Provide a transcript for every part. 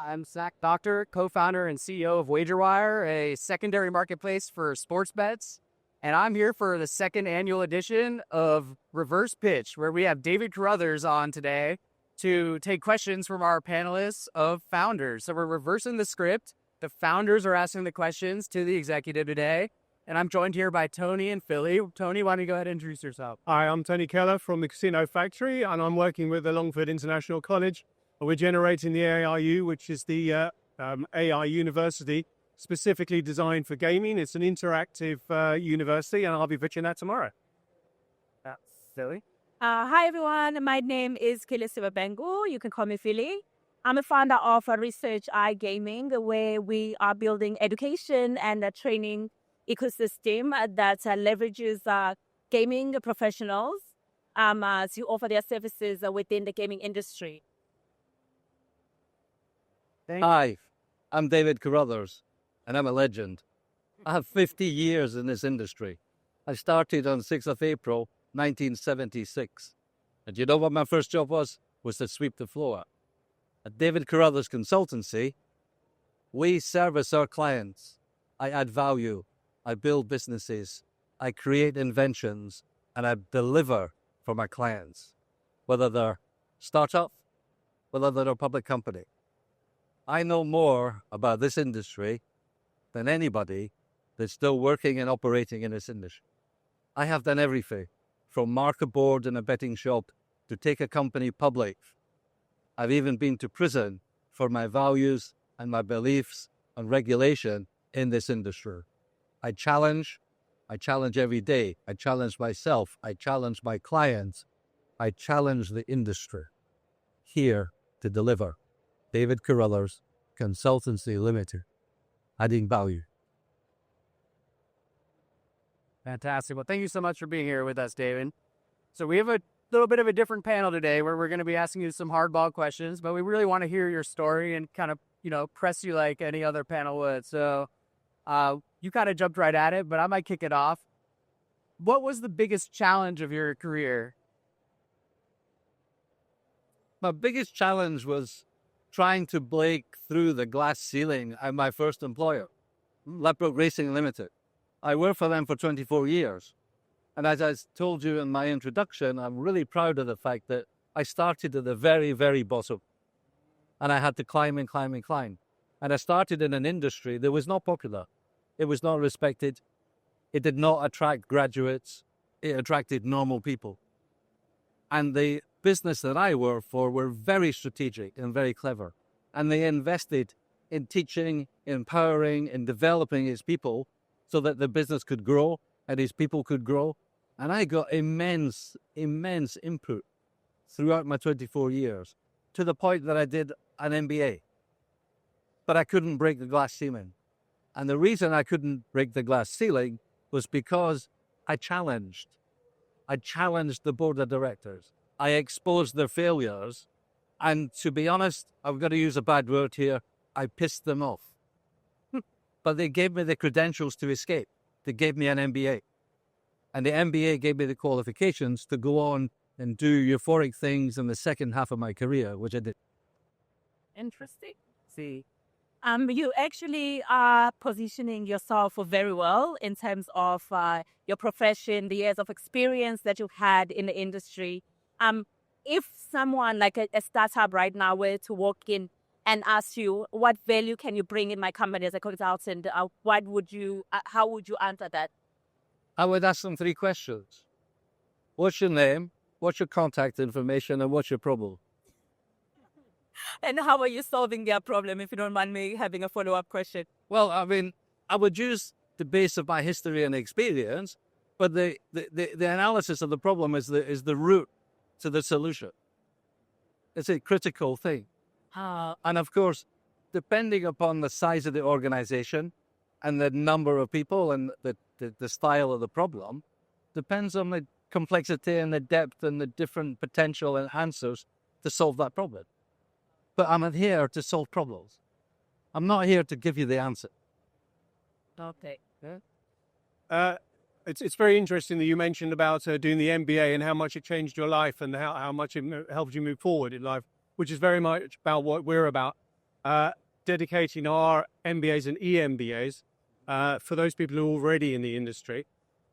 I'm Zach Doctor, co-founder and CEO of WagerWire, a secondary marketplace for sports bets. And I'm here for the second annual edition of Reverse Pitch, where we have David Carruthers on today to take questions from our panelists of founders. So we're reversing the script. The founders are asking the questions to the executive today. And I'm joined here by Tony and Philly. Tony, why don't you go ahead and introduce yourself? Hi, I'm Tony Keller from the Casino Factory, and I'm working with the Longford International College. We're generating the AIU, which is the AI university specifically designed for gaming. It's an interactive university, and I'll be pitching that tomorrow. Philly? Hi, everyone. My name is Kili Sivabengu. You can call me Philly. I'm a founder of Research iGaming, where we are building education and a training ecosystem that leverages gaming professionals to offer their services within the gaming industry. Hi, I'm David Carruthers, and I'm a legend. I have 50 years in this industry. I started on 6th of April, 1976. And you know what my first job was? Was to sweep the floor. At David Carruthers Consultancy, we service our clients. I add value. I build businesses. I create inventions, and I deliver for my clients, whether they're startup, whether they're a public company. I know more about this industry than anybody that's still working and operating in this industry. I have done everything from mark a board in a betting shop to take a company public. I've even been to prison for my values and my beliefs on regulation in this industry. I challenge every day. I challenge myself. I challenge my clients. I challenge the industry. Here to deliver. David Carruthers, Consultancy Limited, adding value. Fantastic. Well, thank you so much for being here with us, David. So we have a little bit of a different panel today where we're going to be asking you some hardball questions, but we really want to hear your story and kind of, press you like any other panel would. So you kind of jumped right at it, but I might kick it off. What was the biggest challenge of your career? My biggest challenge was trying to break through the glass ceiling at my first employer, Ladbroke Racing Limited. I worked for them for 24 years. And as I told you in my introduction, I'm really proud of the fact that I started at the very, very bottom. And I had to climb and climb and climb. And I started in an industry that was not popular. It was not respected. It did not attract graduates. It attracted normal people. And the business that I worked for were very strategic and very clever. And they invested in teaching, empowering, and developing its people so that the business could grow and its people could grow. And I got immense input throughout my 24 years to the point that I did an MBA. But I couldn't break the glass ceiling. And the reason I couldn't break the glass ceiling was because I challenged the board of directors. I exposed their failures. And to be honest, I've got to use a bad word here, I pissed them off. But they gave me the credentials to escape. They gave me an MBA. And the MBA gave me the qualifications to go on and do euphoric things in the second half of my career, which I did. Interesting. See, You actually are positioning yourself very well in terms of your profession, the years of experience that you've had in the industry. If someone like a startup right now were to walk in and ask you, what value can you bring in my company as a consultant, how would you answer that? I would ask them 3 questions. What's your name? What's your contact information? And what's your problem? And how are you solving their problem, if you don't mind me having a follow-up question? Well, I mean, I would use the base of my history and experience, but the analysis of the problem is the root to the solution. It's a critical thing. And of course, depending upon the size of the organization and the number of people and the style of the problem, depends on the complexity and the depth and the different potential and answers to solve that problem. But I'm here to solve problems. I'm not here to give you the answer. Okay. Yeah? It's very interesting that you mentioned about doing the MBA and how much it changed your life and how much it helped you move forward in life, which is very much about what we're about. dedicating our MBAs and EMBAs for those people who are already in the industry.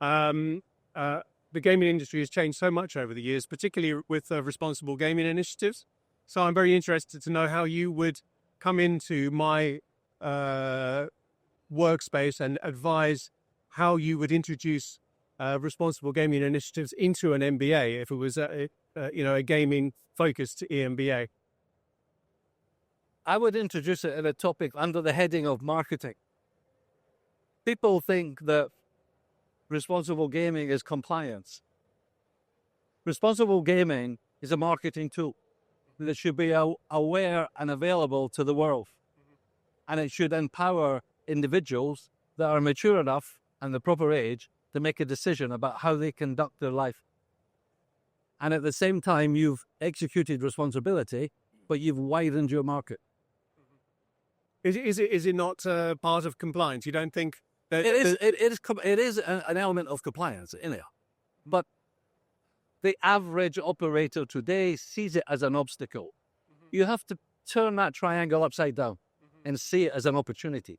The gaming industry has changed so much over the years, particularly with responsible gaming initiatives. So I'm very interested to know how you would come into my workspace and advise how you would introduce responsible gaming initiatives into an MBA if it was a gaming focused EMBA. I would introduce it as a topic under the heading of marketing. People think that responsible gaming is compliance. Responsible gaming is a marketing tool that should be aware and available to the world. And it should empower individuals that are mature enough and the proper age to make a decision about how they conduct their life. And at the same time, you've executed responsibility, but you've widened your market. Is it not part of compliance? You don't think that It is an element of compliance in it, but the average operator today sees it as an obstacle. You have to turn that triangle upside down and see it as an opportunity.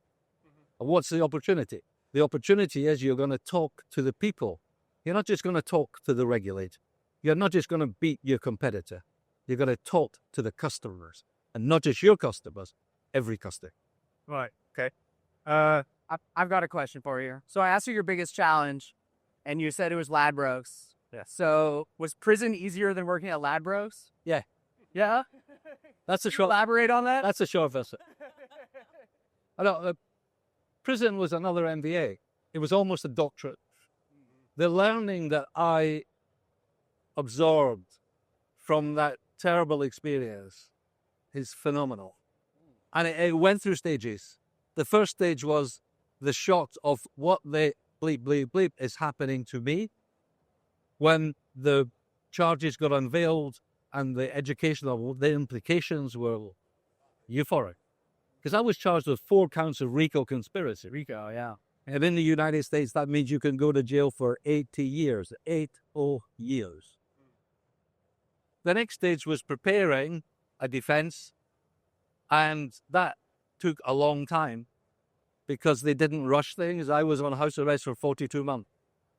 What's the opportunity? The opportunity is you're going to talk to the people. You're not just going to talk to the regulator. You're not just going to beat your competitor. You're going to talk to the customers, and not just your customers, every customer. right? Okay. I've got a question for you. So I asked you your biggest challenge, and you said it was Ladbrokes. Yeah. So was prison easier than working at Ladbrokes? Yeah. Yeah? That's a short. Elaborate on that? That's a short version. I know. Prison was another MBA. It was almost a doctorate. The learning that I absorbed from that terrible experience is phenomenal. And it went through stages. The first stage was the shock of what the bleep is happening to me. When the charges got unveiled and the education of the implications were euphoric. Because I was charged with 4 counts of RICO conspiracy. Rico, yeah. And in the United States, that means you can go to jail for 80 years. 80 years. The next stage was preparing a defense, and that took a long time because they didn't rush things. I was on house arrest for 42 months.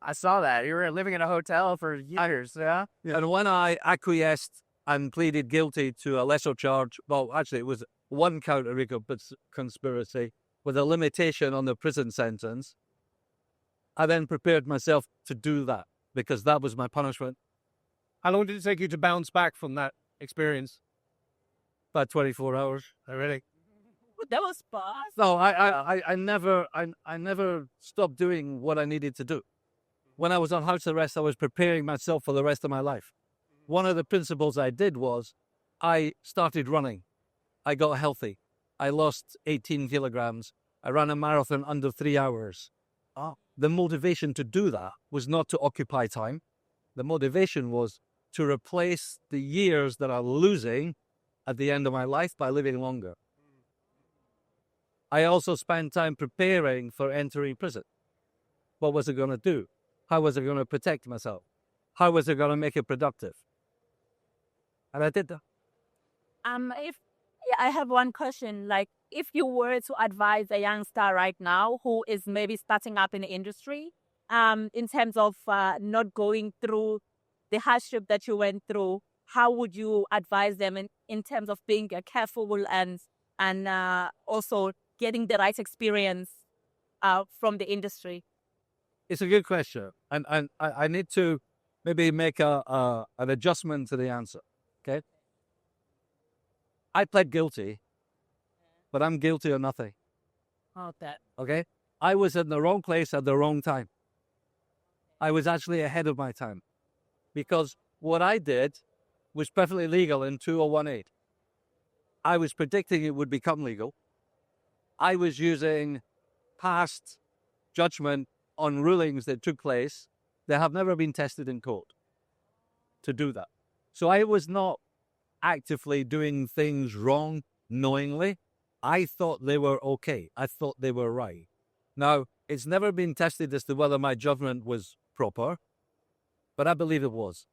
I saw that. You were living in a hotel for years, yeah? And when I acquiesced and pleaded guilty to a lesser charge, well, actually, it was 1 count of RICO conspiracy with a limitation on the prison sentence, I then prepared myself to do that because that was my punishment. How long did it take you to bounce back from that experience? About 24 hours. Oh, really? That was fast. No, I never stopped doing what I needed to do. When I was on house arrest, I was preparing myself for the rest of my life. One of the principles I did was I started running. I got healthy. I lost 18 kilograms. I ran a marathon under 3 hours. The motivation to do that was not to occupy time. The motivation was to replace the years that I'm losing at the end of my life by living longer. I also spent time preparing for entering prison. What was I going to do? How was I going to protect myself? How was I going to make it productive? And I did that. I have one question. Like, if you were to advise a youngster right now who is maybe starting up in the industry, in terms of not going through the hardship that you went through, how would you advise them in terms of being careful and also getting the right experience from the industry? It's a good question. And I need to maybe make an adjustment to the answer. Okay. I pled guilty, but I'm guilty of nothing. Oh, that. Okay. I was in the wrong place at the wrong time. I was actually ahead of my time because what I did was perfectly legal in 2018. I was predicting it would become legal. I was using past judgment on rulings that took place that have never been tested in court to do that. So I was not actively doing things wrong knowingly. I thought they were okay. I thought they were right. Now, it's never been tested as to whether my judgment was proper, but I believe it was.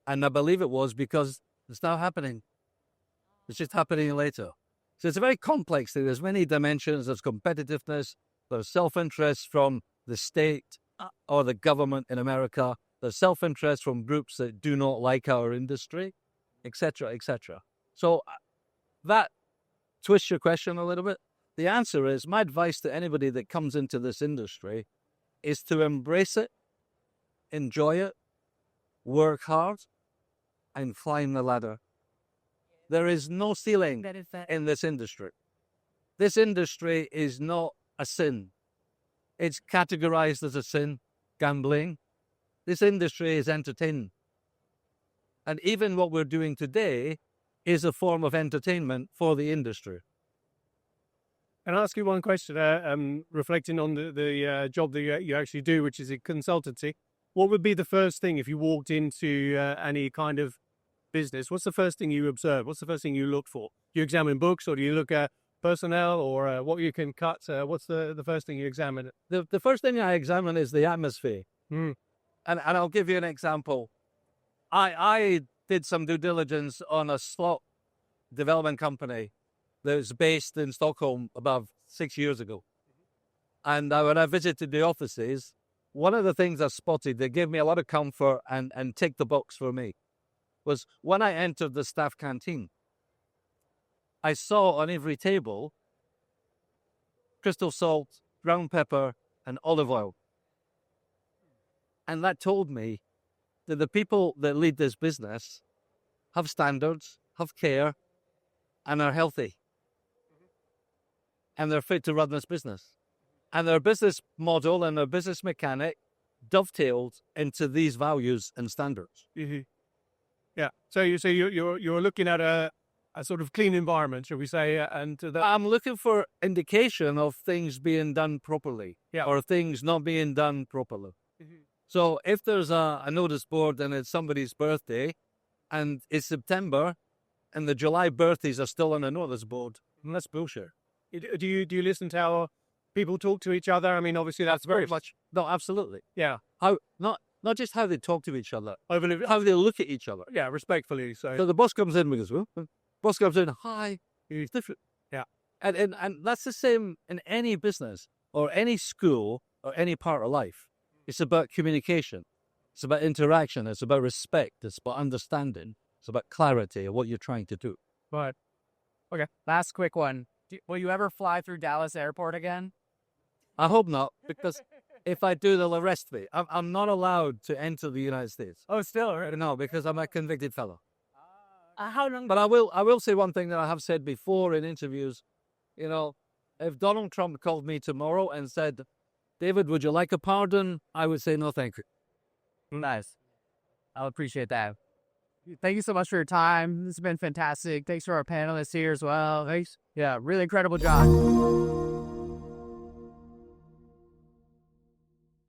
And I believe it was because it's now happening. It's just happening later. So it's a very complex thing. There's many dimensions. There's competitiveness. There's self-interest from the state or the government in America. There's self-interest from groups that do not like our industry, etc., etc. So that twists your question a little bit. The answer is, my advice to anybody that comes into this industry is to embrace it, enjoy it, work hard, and climb the ladder. There is no ceiling in this industry. This industry is not a sin. It's categorized as a sin, gambling. This industry is entertainment. And even what we're doing today is a form of entertainment for the industry. Can I ask you one question, reflecting on the job that you actually do, which is a consultancy? What would be the first thing if you walked into any kind of business? What's the first thing you observe? What's the first thing you look for? Do you examine books, or do you look at personnel, or what you can cut? What's the first thing you examine? The first thing I examine is the atmosphere. Mm. And I'll give you an example. I did some due diligence on a slot development company that was based in Stockholm about 6 years ago. And when I visited the offices, one of the things I spotted that gave me a lot of comfort and ticked the box for me was when I entered the staff canteen, I saw on every table crystal salt, ground pepper, and olive oil. And that told me that the people that lead this business have standards, have care, and are healthy. And they're fit to run this business. And their business model and their business mechanic dovetailed into these values and standards. Mm-hmm. Yeah. So you're looking at a sort of clean environment, shall we say? And I'm looking for indication of things being done properly, or things not being done properly. Mm-hmm. So if there's a notice board and it's somebody's birthday, and it's September, and the July birthdays are still on the notice board, that's bullshit. Do you listen to how people talk to each other? I mean, obviously that's very much. No, absolutely. Yeah. How not just how they talk to each other, how they look at each other. Yeah, respectfully. So the boss comes in because boss comes in, hi. It's different. Yeah. And that's the same in any business or any school or any part of life. It's about communication. It's about interaction. It's about respect. It's about understanding. It's about clarity of what you're trying to do. Right. Okay. Last quick one. Will you ever fly through Dallas Airport again? I hope not, because if I do, they'll arrest me. I'm not allowed to enter the United States. Oh, still? Right. No, because I'm a convicted fellow. How long? But I will say one thing that I have said before in interviews. You know, if Donald Trump called me tomorrow and said, David, would you like a pardon? I would say no, thank you. Nice. I'll appreciate that. Thank you so much for your time. This has been fantastic. Thanks for our panelists here as well. Thanks. Yeah, really incredible job.